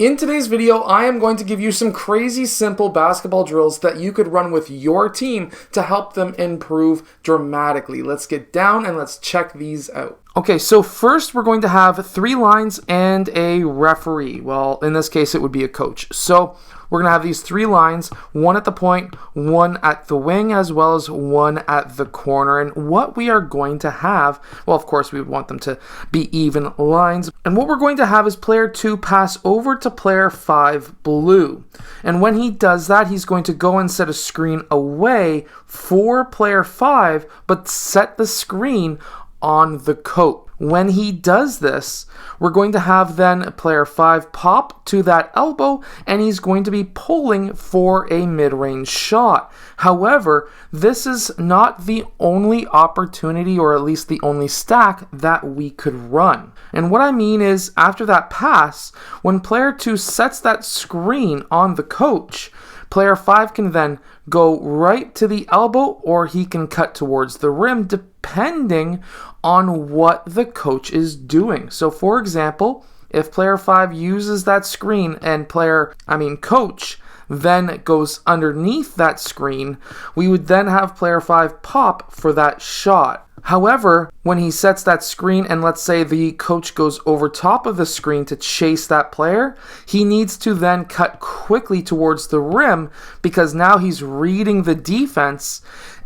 In today's video, I am going to give you some crazy simple basketball drills that you could run with your team to help them improve dramatically. Let's get down and let's check these out. Okay, so first we're going to have 3 lines and a referee. Well, in this case, it would be a coach. So we're going to have these 3 lines, 1 at the point, 1 at the wing, as well as 1 at the corner. And what we are going to have, well, of course, we would want them to be even lines. And what we're going to have is player 2 pass over to player 5 blue. And when he does that, he's going to go and set a screen away for player 5, but set the screen on the coat. When he does this, we're going to have then player 5 pop to that elbow, and he's going to be pulling for a mid-range shot. However, this is not the only opportunity, or at least the only stack that we could run. And what I mean is, after that pass, when player 2 sets that screen on the coach, player 5 can then go right to the elbow, or he can cut towards the rim, depending on what the coach is doing. So for example, if player 5 uses that screen and coach then goes underneath that screen, we would then have player 5 pop for that shot. However, when he sets that screen and let's say the coach goes over top of the screen to chase that player, he needs to then cut quickly towards the rim because now he's reading the defense.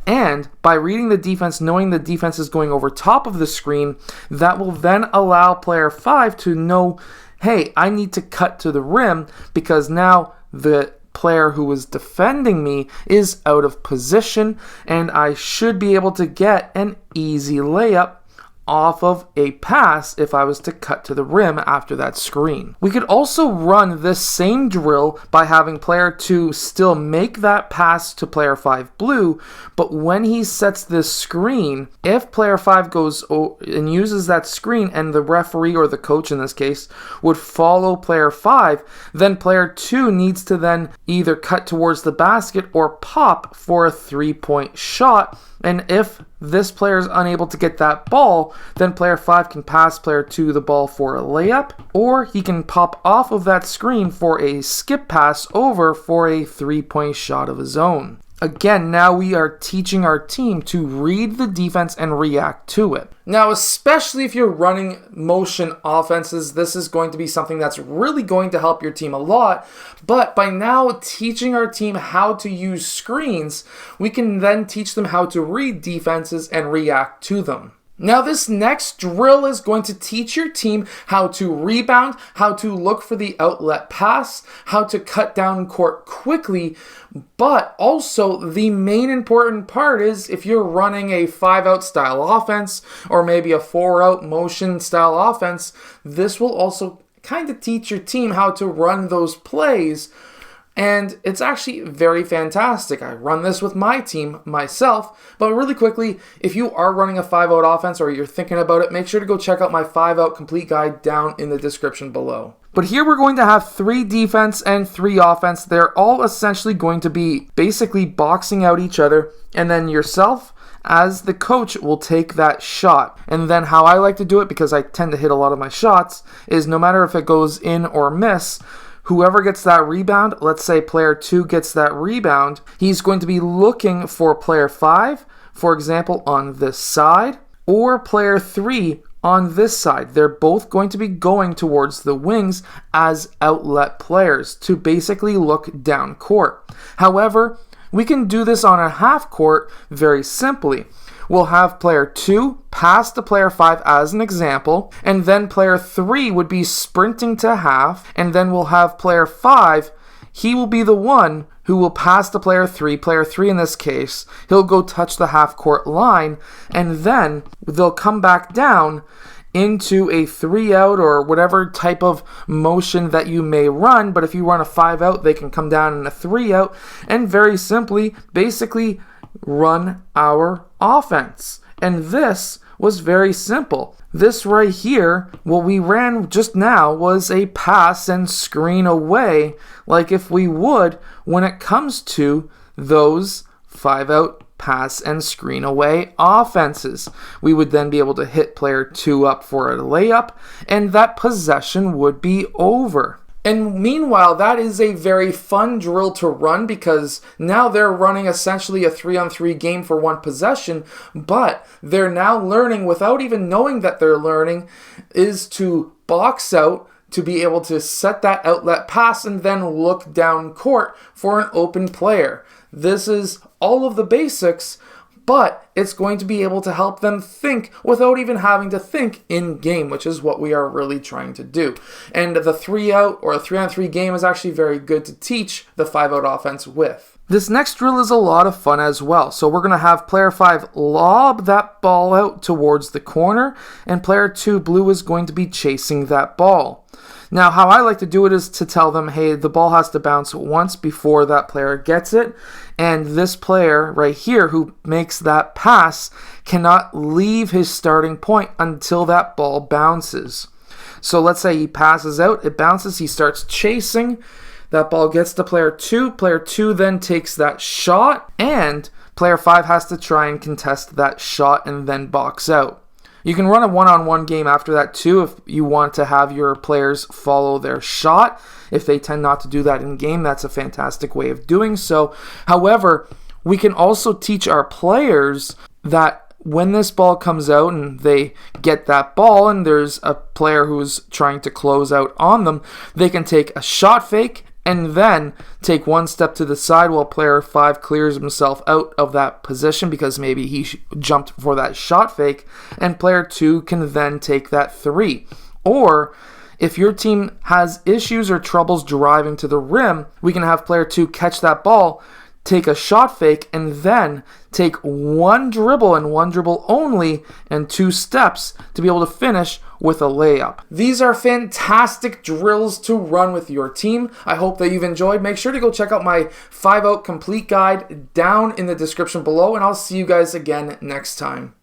And by reading the defense, knowing the defense is going over top of the screen, that will then allow player 5 to know, hey, I need to cut to the rim because now the player who was defending me is out of position and I should be able to get an easy layup off of a pass if I was to cut to the rim after that screen. We could also run this same drill by having player 2 still make that pass to player 5 blue, but when he sets this screen, if player 5 goes and uses that screen and the referee or the coach in this case would follow player 5, then player 2 needs to then either cut towards the basket or pop for a 3-point shot. And if this player is unable to get that ball, then player 5 can pass player 2 the ball for a layup, or he can pop off of that screen for a skip pass over for a 3-point shot of his own. Again, now we are teaching our team to read the defense and react to it. Now, especially if you're running motion offenses, this is going to be something that's really going to help your team a lot. But by now teaching our team how to use screens, we can then teach them how to read defenses and react to them. Now this next drill is going to teach your team how to rebound, how to look for the outlet pass, how to cut down court quickly, but also the main important part is if you're running a 5-out style offense or maybe a 4-out motion style offense, this will also kind of teach your team how to run those plays. And it's actually very fantastic. I run this with my team myself. But really quickly, if you are running a 5-out offense or you're thinking about it, make sure to go check out my 5-out complete guide down in the description below. But here we're going to have 3 defense and 3 offense. They're all essentially going to be basically boxing out each other. And then yourself, as the coach, will take that shot. And then how I like to do it, because I tend to hit a lot of my shots, is no matter if it goes in or miss, whoever gets that rebound, let's say player 2 gets that rebound, he's going to be looking for player 5, for example, on this side, or player 3 on this side. They're both going to be going towards the wings as outlet players to basically look down court. However, we can do this on a half court very simply. We'll have player 2 pass to player 5 as an example, and then player 3 would be sprinting to half, and then we'll have player 5, he will be the one who will pass to player 3 in this case, he'll go touch the half court line, and then they'll come back down into a 3-out or whatever type of motion that you may run, but if you run a 5-out, they can come down in a 3-out, and very simply, basically, run our offense. And this was very simple. This right here, what we ran just now was a pass and screen away, like if we would when it comes to those 5-out pass and screen away offenses. We would then be able to hit player 2 up for a layup, and that possession would be over. And meanwhile, that is a very fun drill to run because now they're running essentially a 3-on-3 game for one possession, but they're now learning, without even knowing that they're learning, is to box out, to be able to set that outlet pass and then look down court for an open player. This is all of the basics, but it's going to be able to help them think without even having to think in game, which is what we are really trying to do. And the 3-out or a 3-on-3 game is actually very good to teach the 5-out offense with. This next drill is a lot of fun as well. So we're going to have player 5 lob that ball out towards the corner, and player 2, blue, is going to be chasing that ball. Now, how I like to do it is to tell them, hey, the ball has to bounce once before that player gets it, and this player right here who makes that pass cannot leave his starting point until that ball bounces. So let's say he passes out, it bounces, he starts chasing, that ball gets to player 2, player 2 then takes that shot, and player 5 has to try and contest that shot and then box out. You can run a one-on-one game after that too if you want to have your players follow their shot. If they tend not to do that in game, that's a fantastic way of doing so. However, we can also teach our players that when this ball comes out and they get that ball and there's a player who's trying to close out on them, they can take a shot fake and then take one step to the side while player 5 clears himself out of that position because maybe he jumped for that shot fake, and player 2 can then take that 3. Or if your team has issues or troubles driving to the rim, we can have player 2 catch that ball, take a shot fake, and then take one dribble and one dribble only and 2 steps to be able to finish with a layup. These are fantastic drills to run with your team. I hope that you've enjoyed. Make sure to go check out my 5-out complete guide down in the description below, and I'll see you guys again next time.